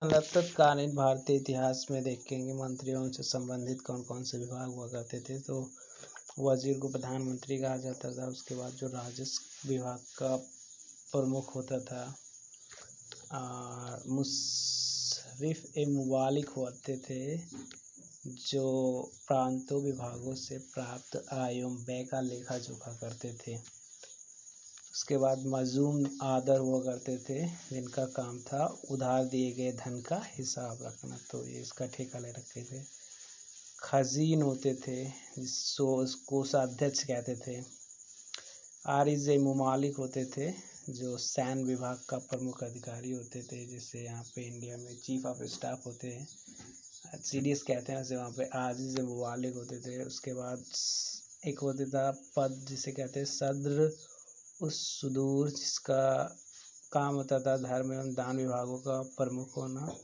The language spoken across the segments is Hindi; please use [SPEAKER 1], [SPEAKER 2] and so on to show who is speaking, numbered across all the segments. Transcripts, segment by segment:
[SPEAKER 1] तत्कालीन भारतीय इतिहास में देखेंगे मंत्रियों से संबंधित कौन कौन से विभाग हुआ करते थे। तो वजीर को प्रधानमंत्री कहा जाता था। उसके बाद जो राजस्व विभाग का प्रमुख होता था मुशर्रिफ ए मुबालिक होते थे, जो प्रांतों विभागों से प्राप्त आय एवं व्यय का लेखा जोखा करते थे। उसके बाद मजूम आदर हुआ करते थे, जिनका काम था उधार दिए गए धन का हिसाब रखना, तो ये इसका ठेका ले रखे थे। खजीन होते थे, जिसको कोषाध्यक्ष कहते थे। आरिज मुमालिक होते थे, जो सैन्य विभाग का प्रमुख अधिकारी होते थे, जिससे यहाँ पे इंडिया में चीफ ऑफ स्टाफ होते हैं, CDS कहते हैं, वहाँ पे आजिज मुमालिक होते थे। उसके बाद एक होता था पद, जिसे कहते हैं सद्र उस सुदूर, जिसका काम होता था धर्म एवं दान विभागों का प्रमुख होना।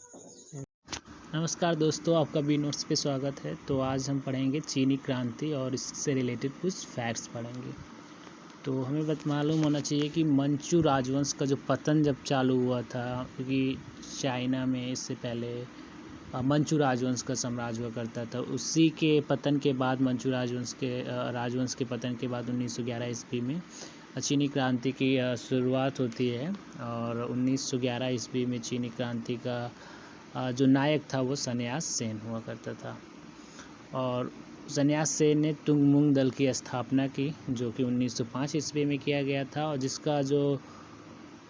[SPEAKER 2] नमस्कार दोस्तों, आपका बी नोट्स पे स्वागत है। तो आज हम पढ़ेंगे चीनी क्रांति और इससे रिलेटेड कुछ फैक्ट्स पढ़ेंगे। तो हमें मालूम होना चाहिए कि मंचू राजवंश का जो पतन जब चालू हुआ था, क्योंकि चाइना में इससे पहले मंचू राजवंश का साम्राज्य हुआ करता था। उसी के पतन के बाद मंचू राजवंश के पतन के बाद 1911 ईस्वी में चीनी क्रांति की शुरुआत होती है। और 1911 ईस्वी में चीनी क्रांति का जो नायक था वो सन्यास सेन हुआ करता था। और सन्यास सेन ने तुंगमुंग दल की स्थापना की, जो कि 1905 ईस्वी में किया गया था, और जिसका जो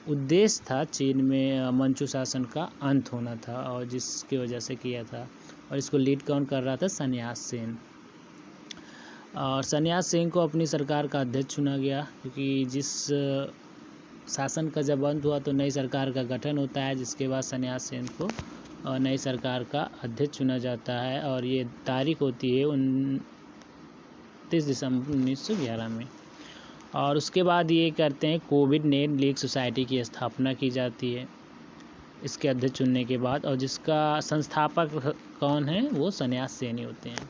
[SPEAKER 2] उद्देश्य था चीन में मंचू शासन का अंत होना था, और जिसकी वजह से किया था। और इसको लीड कौन कर रहा था? सन्यास सेन। और सन्यास सेन को अपनी सरकार का अध्यक्ष चुना गया, क्योंकि जिस शासन का जब अंत हुआ तो नई सरकार का गठन होता है, जिसके बाद सन्यास सेन को नई सरकार का अध्यक्ष चुना जाता है। और ये तारीख होती है 29 दिसंबर 1911 में। और उसके बाद ये करते हैं कोविड-9 लीग सोसाइटी की स्थापना की जाती है इसके अध्यक्ष चुनने के बाद, और जिसका संस्थापक कौन है? वो सन्यास सेन ही होते हैं।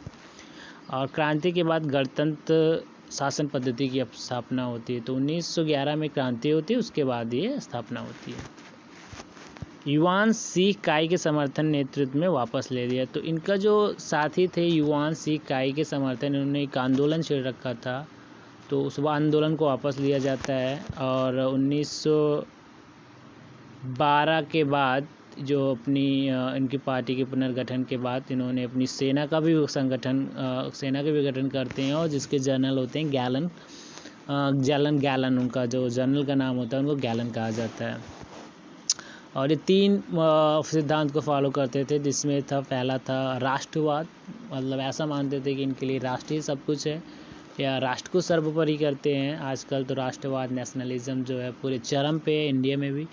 [SPEAKER 2] और क्रांति के बाद गणतंत्र शासन पद्धति की स्थापना होती है। तो 1911 में क्रांति होती है, उसके बाद ये स्थापना होती है। युआन शी काई के समर्थन नेतृत्व में वापस ले लिया। तो इनका जो साथी थे युआन शी काई के समर्थन, इन्होंने एक आंदोलन छेड़ रखा था, तो उस आंदोलन को वापस लिया जाता है। और 1912 के बाद जो अपनी इनकी पार्टी के पुनर्गठन के बाद इन्होंने अपनी सेना का भी गठन करते हैं, और जिसके जनरल होते हैं गैलन उनका जो जनरल का नाम होता है, उनको गैलन कहा जाता है। और ये 3 सिद्धांत को फॉलो करते थे, जिसमें पहला था राष्ट्रवाद। मतलब ऐसा मानते थे कि इनके लिए राष्ट्र ही सब कुछ है, या राष्ट्र को सर्वोपरि करते हैं। आजकल तो राष्ट्रवाद, नेशनलिज्म जो है पूरे चरम पे है, इंडिया में भी।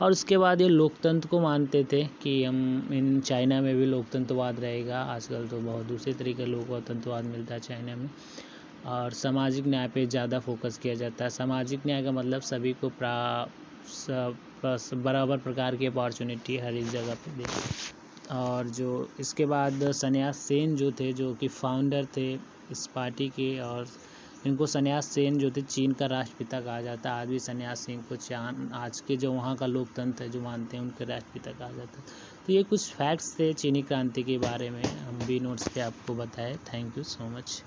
[SPEAKER 2] और उसके बाद ये लोकतंत्र को मानते थे कि हम चाइना में भी लोकतंत्रवाद रहेगा। आजकल तो बहुत दूसरे तरीके का लोकतंत्रवाद मिलता है चाइना में। और सामाजिक न्याय पे ज़्यादा फोकस किया जाता है। सामाजिक न्याय का मतलब सभी को बराबर प्रकार की अपॉर्चुनिटी हर एक जगह पे देते। और जो इसके बाद सन्यास सेन जो थे, जो कि फाउंडर थे इस पार्टी के, और इनको सन्यास सेन जो थे चीन का राष्ट्रपिता कहा जाता है। आज भी सन्यास सेन को आज के जो वहाँ का लोकतंत्र है जो मानते हैं, उनके राष्ट्रपिता कहा जाता है। तो ये कुछ फैक्ट्स थे चीनी क्रांति के बारे में, हम बी नोट्स पे आपको बताए। Thank you so much.